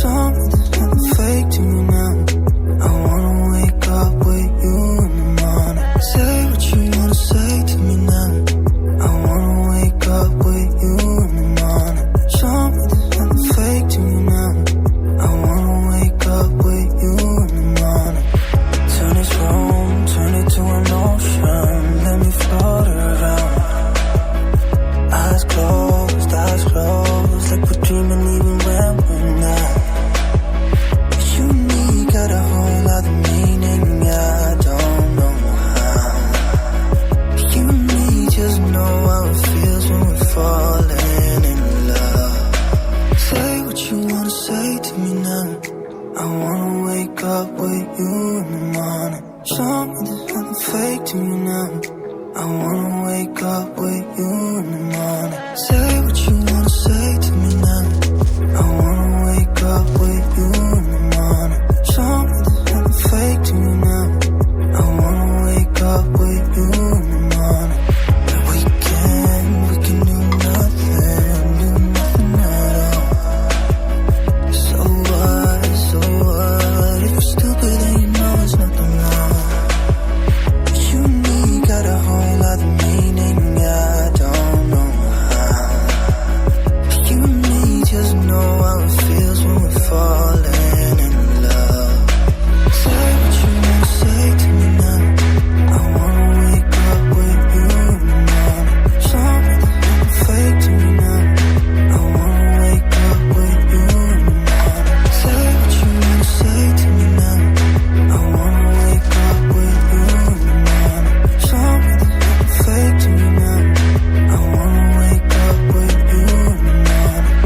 Tell me there's nothing fake to me now. I wanna wake up with you in the morning. Say what you wanna say to me now. I wanna wake up with you in the morning. Show me there's nothing fake to me now. I wanna wake up with you in the morning. Turn this room, turn it to an ocean. Let me float around. Eyes closed, like we're dreaming even when we're not. You and me got a whole other meaning, I don't know how. You and me just know how it feels when we're falling in love. Say what you wanna say to me now. I wanna wake up with you in the morning. Show me there's nothing fake to me now. I wanna wake up with you in the morning. Say what you wanna say to me now. I wanna wake up with you in the morning. Show me there's nothing fake to me now. I wanna wake up with you in the morning. And we can do nothing at all. So what, if you're stupid then you know it's nothing wrong. You and me got a whole other meaning, I don't know how. You and me just know how it feels when we're falling in love. Say what you wanna say to me now. I wanna wake up with you in the morning. Show me there's nothing fake to me now. I wanna wake up with you in the morning. Say what you wanna say to me now. I wanna wake up with you in the morning. Show me there's nothing fake to me now. I wanna wake up with you in the morning.